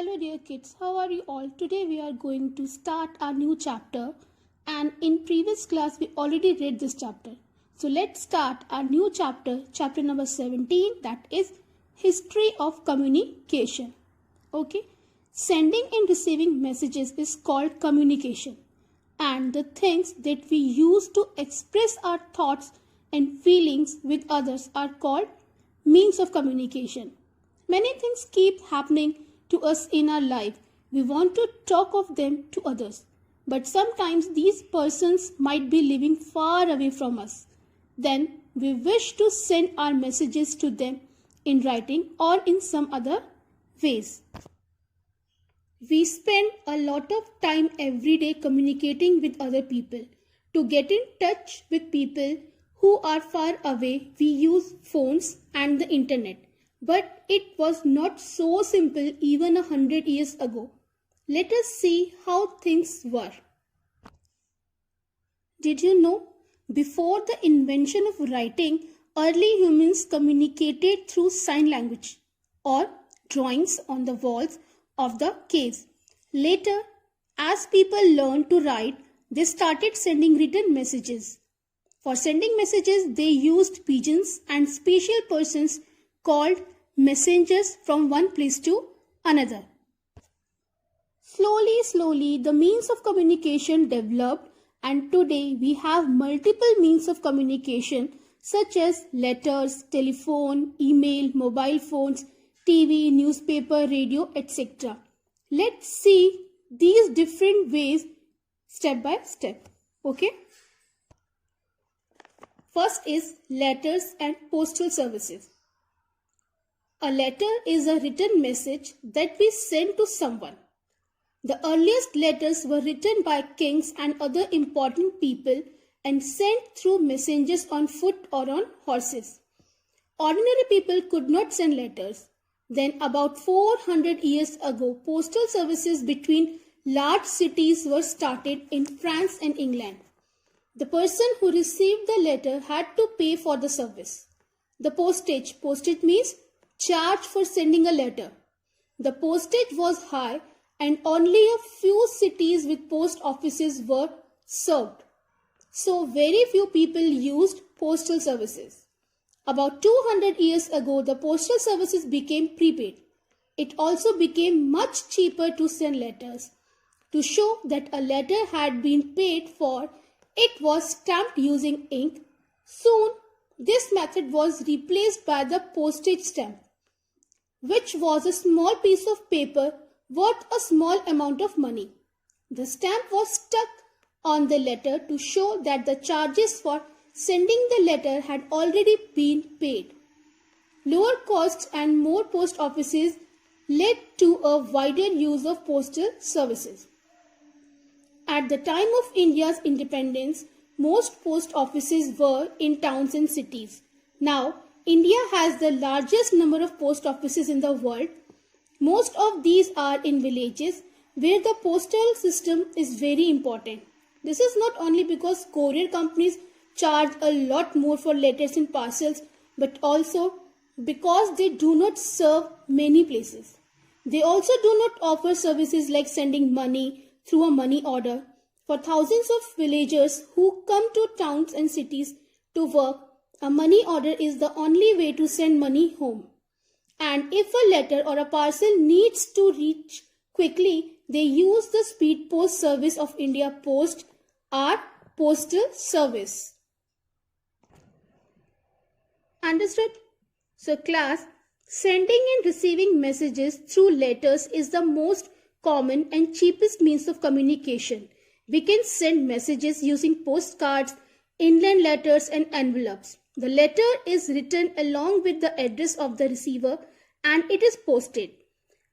Hello dear kids, how are you all? Today we are going to start our new chapter, and in previous class we already read this chapter. So let's start our new chapter number 17, that is History of Communication. Okay, sending and receiving messages is called communication, and the things that we use to express our thoughts and feelings with others are called means of communication. Many things keep happening to us in our life. We want to talk of them to others, but sometimes these persons might be living far away from us. Then we wish to send our messages to them in writing or in some other ways. We spend a lot of time every day communicating with other people. To get in touch with people who are far away, we use phones and the internet. But it was not so simple even 100 years ago. Let us see how things were. Did you know? Before the invention of writing, early humans communicated through sign language or drawings on the walls of the caves. Later, as people learned to write, they started sending written messages. For sending messages, they used pigeons and special persons called messengers from one place to another. Slowly, the means of communication developed, and today we have multiple means of communication such as letters, telephone, email, mobile phones, TV, newspaper, radio, etc. Let's see these different ways step by step. Okay? First is letters and postal services. A letter is a written message that we send to someone. The earliest letters were written by kings and other important people and sent through messengers on foot or on horses. Ordinary people could not send letters. Then about 400 years ago, postal services between large cities were started in France and England. The person who received the letter had to pay for the service. The postage means charge for sending a letter. The postage was high and only a few cities with post offices were served. So very few people used postal services. About 200 years ago, the postal services became prepaid. It also became much cheaper to send letters. To show that a letter had been paid for, it was stamped using ink. Soon, this method was replaced by the postage stamp, which was a small piece of paper worth a small amount of money. The stamp was stuck on the letter to show that the charges for sending the letter had already been paid. Lower costs and more post offices led to a wider use of postal services. At the time of India's independence, most post offices were in towns and cities. Now, India has the largest number of post offices in the world. Most of these are in villages where the postal system is very important. This is not only because courier companies charge a lot more for letters and parcels, but also because they do not serve many places. They also do not offer services like sending money through a money order. For thousands of villagers who come to towns and cities to work, a money order is the only way to send money home. And if a letter or a parcel needs to reach quickly, they use the Speed Post Service of India Post or Postal Service. Understood? So class, sending and receiving messages through letters is the most common and cheapest means of communication. We can send messages using postcards, inland letters and envelopes. The letter is written along with the address of the receiver and it is posted.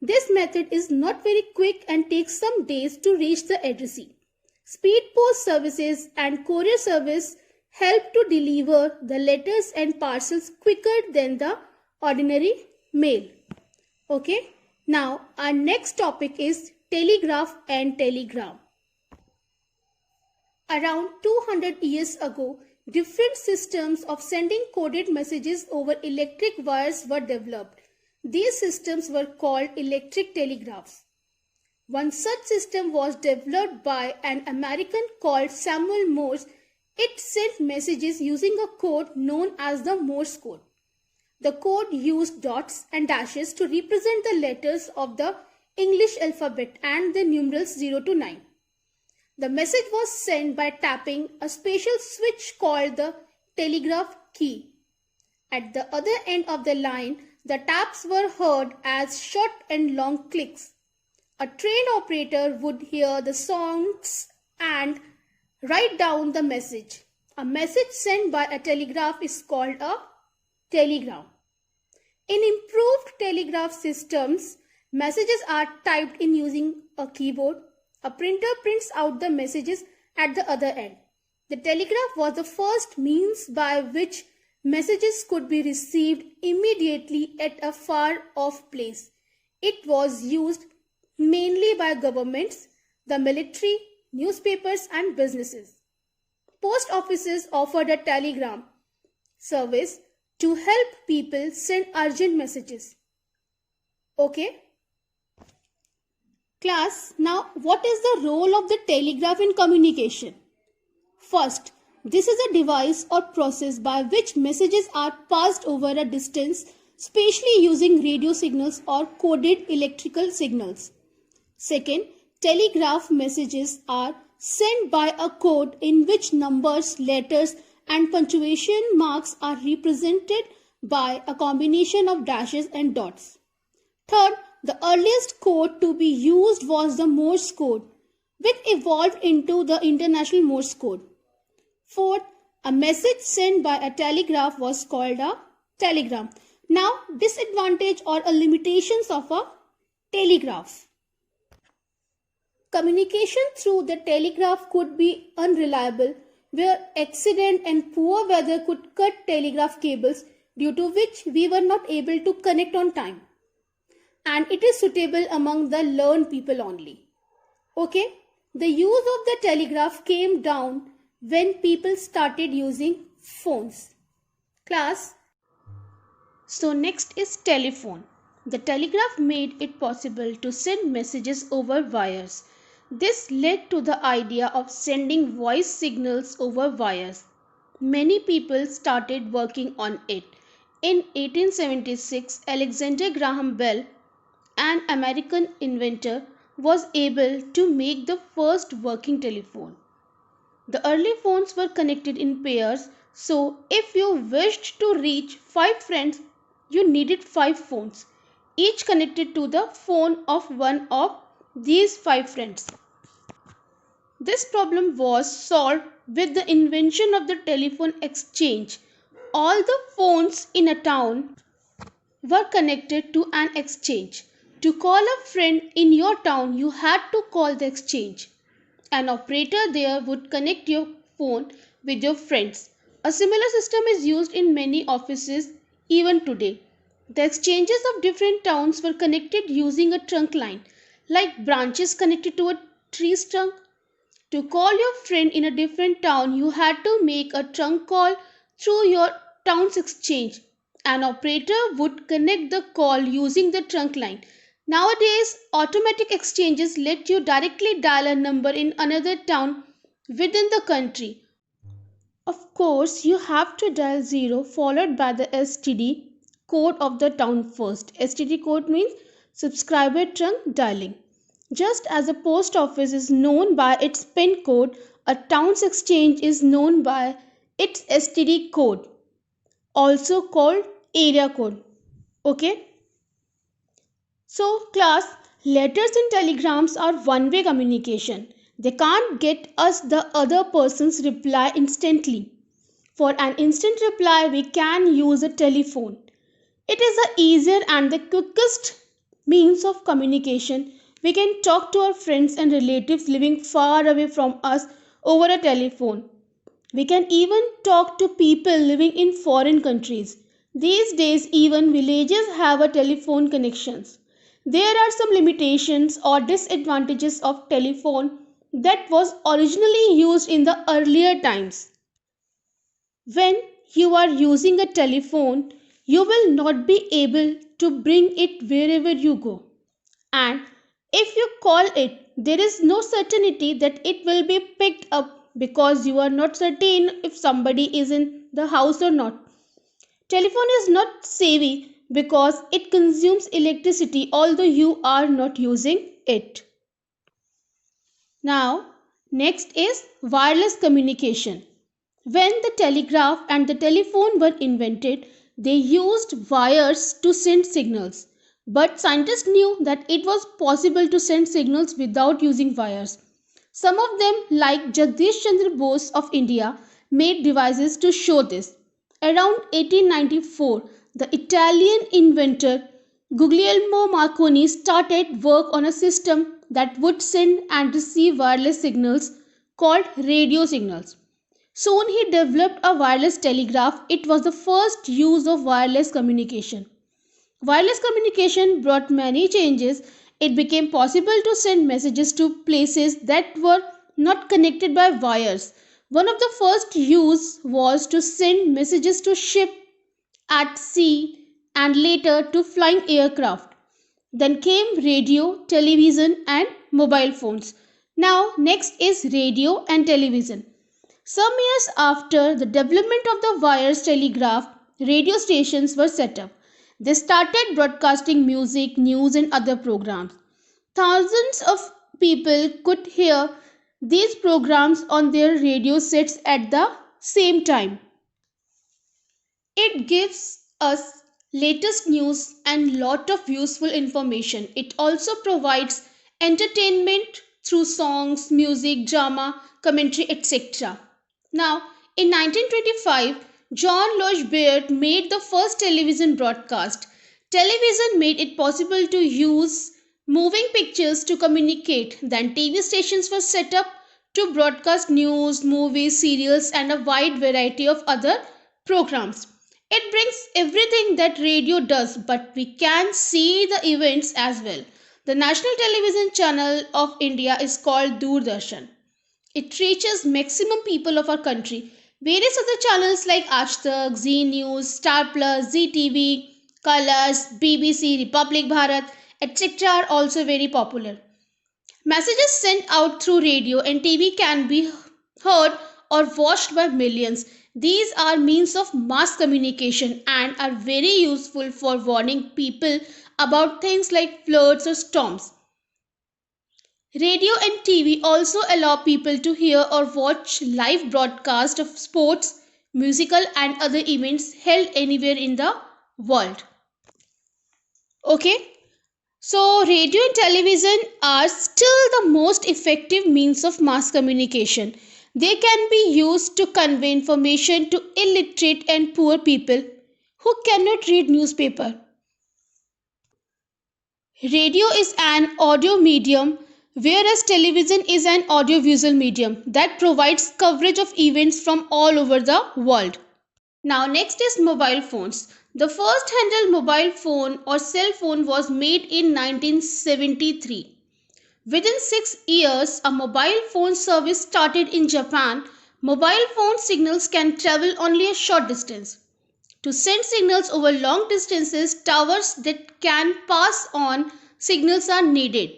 This method is not very quick and takes some days to reach the addressee. Speed post services and courier service help to deliver the letters and parcels quicker than the ordinary mail. Okay, now our next topic is telegraph and telegram. Around 200 years ago, different systems of sending coded messages over electric wires were developed. These systems were called electric telegraphs. One such system was developed by an American called Samuel Morse. It sent messages using a code known as the Morse code. The code used dots and dashes to represent the letters of the English alphabet and the numerals 0 to 9. The message was sent by tapping a special switch called the telegraph key. At the other end of the line, the taps were heard as short and long clicks. A trained operator would hear the sounds and write down the message. A message sent by a telegraph is called a telegram. In improved telegraph systems, messages are typed in using a keyboard. A printer prints out the messages at the other end. The telegraph was the first means by which messages could be received immediately at a far off place. It was used mainly by governments, the military, newspapers, and businesses. Post offices offered a telegram service to help people send urgent messages. Okay? Class, now what is the role of the telegraph in communication? First, this is a device or process by which messages are passed over a distance, especially using radio signals or coded electrical signals. Second, telegraph messages are sent by a code in which numbers, letters, and punctuation marks are represented by a combination of dashes and dots. Third, the earliest code to be used was the Morse code, which evolved into the International Morse code. Fourth, a message sent by a telegraph was called a telegram. Now, disadvantage or a limitations of a telegraph. Communication through the telegraph could be unreliable, where accident and poor weather could cut telegraph cables, due to which we were not able to connect on time. And it is suitable among the learned people only. Okay, the use of the telegraph came down when people started using phones. Class, so next is telephone. The telegraph made it possible to send messages over wires. This led to the idea of sending voice signals over wires. Many people started working on it. In 1876, Alexander Graham Bell, an American inventor, was able to make the first working telephone. The early phones were connected in pairs, so if you wished to reach 5 friends, you needed 5 phones, each connected to the phone of one of these 5 friends. This problem was solved with the invention of the telephone exchange. All the phones in a town were connected to an exchange. To call a friend in your town, you had to call the exchange. An operator there would connect your phone with your friends. A similar system is used in many offices even today. The exchanges of different towns were connected using a trunk line, like branches connected to a tree's trunk. To call your friend in a different town, you had to make a trunk call through your town's exchange. An operator would connect the call using the trunk line. Nowadays, automatic exchanges let you directly dial a number in another town within the country. Of course, you have to dial 0 followed by the STD code of the town first. STD code means subscriber trunk dialing. Just as a post office is known by its PIN code, a town's exchange is known by its STD code, also called area code. Okay? So class, letters and telegrams are one-way communication. They can't get us the other person's reply instantly. For an instant reply, we can use a telephone. It is the easier and the quickest means of communication. We can talk to our friends and relatives living far away from us over a telephone. We can even talk to people living in foreign countries. These days, even villages have a telephone connections. There are some limitations or disadvantages of telephone that was originally used in the earlier times. When you are using a telephone, you will not be able to bring it wherever you go. And if you call it, there is no certainty that it will be picked up because you are not certain if somebody is in the house or not. Telephone is not savvy because it consumes electricity although you are not using it. Now, next is wireless communication. When the telegraph and the telephone were invented, they used wires to send signals. But scientists knew that it was possible to send signals without using wires. Some of them, like Jagdish Chandra Bose of India, made devices to show this. Around 1894, the Italian inventor Guglielmo Marconi started work on a system that would send and receive wireless signals called radio signals. Soon he developed a wireless telegraph. It was the first use of wireless communication. Wireless communication brought many changes. It became possible to send messages to places that were not connected by wires. One of the first use was to send messages to ships at sea and later to flying aircraft. Then came radio, television and mobile phones. Now next is radio and television. Some years after the development of the wires telegraph, radio stations were set up. They started broadcasting music, news and other programs. Thousands of people could hear these programs on their radio sets at the same time. It gives us latest news and lot of useful information. It also provides entertainment through songs, music, drama, commentary, etc. Now, in 1925, John Logie Baird made the first television broadcast. Television made it possible to use moving pictures to communicate. Then TV stations were set up to broadcast news, movies, serials and a wide variety of other programs. It brings everything that radio does, but we can see the events as well. The national television channel of India is called Doordarshan. It reaches maximum people of our country. Various other channels like Aaj Tak, Zee News, Star Plus, Zee TV, Colors, BBC, Republic Bharat, etc. are also very popular. Messages sent out through radio and TV can be heard or watched by millions. These are means of mass communication and are very useful for warning people about things like floods or storms. Radio and TV also allow people to hear or watch live broadcast of sports, musical and other events held anywhere in the world. Okay, so radio and television are still the most effective means of mass communication. They can be used to convey information to illiterate and poor people who cannot read newspaper. Radio is an audio medium whereas television is an audiovisual medium that provides coverage of events from all over the world. Now next is mobile phones. The first handheld mobile phone or cell phone was made in 1973. Within 6 years, a mobile phone service started in Japan. Mobile phone signals can travel only a short distance. To send signals over long distances, towers that can pass on signals are needed.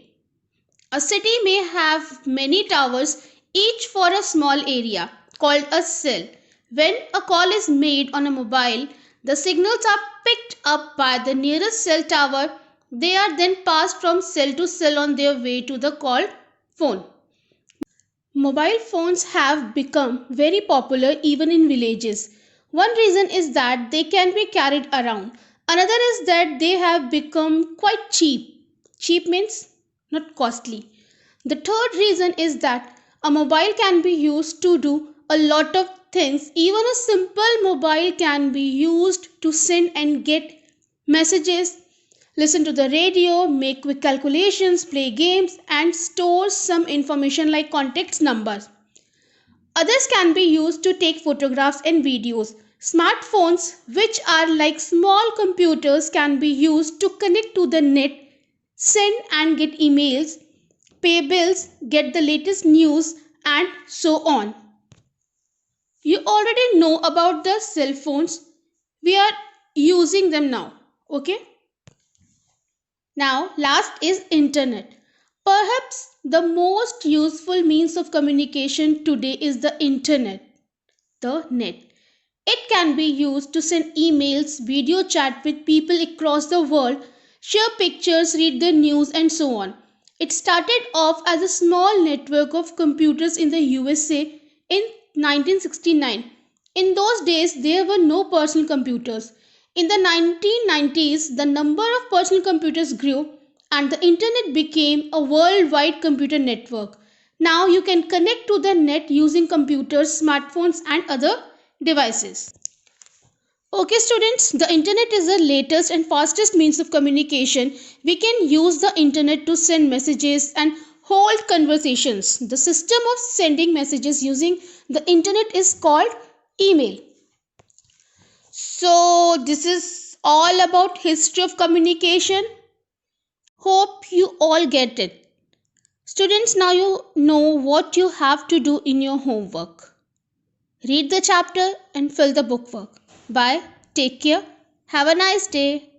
A city may have many towers, each for a small area, called a cell. When a call is made on a mobile, the signals are picked up by the nearest cell tower. They are then passed from cell to cell on their way to the called phone. Mobile phones have become very popular even in villages. One reason is that they can be carried around. Another is that they have become quite cheap. Cheap means not costly. The third reason is that a mobile can be used to do a lot of things. Even a simple mobile can be used to send and get messages, listen to the radio, make quick calculations, play games, and store some information like contact numbers. Others can be used to take photographs and videos. Smartphones, which are like small computers, can be used to connect to the net, send and get emails, pay bills, get the latest news, and so on. You already know about the cell phones. We are using them now. Okay. Now, last is internet. Perhaps the most useful means of communication today is the internet, the net. It can be used to send emails, video chat with people across the world, share pictures, read the news, and so on. It started off as a small network of computers in the USA in 1969. In those days, there were no personal computers. In the 1990s, the number of personal computers grew and the internet became a worldwide computer network. Now you can connect to the net using computers, smartphones, and other devices. Okay, students, the internet is the latest and fastest means of communication. We can use the internet to send messages and hold conversations. The system of sending messages using the internet is called email. So, this is all about history of communication. Hope you all get it. Students, now you know what you have to do in your homework. Read the chapter and fill the bookwork. Bye. Take care. Have a nice day.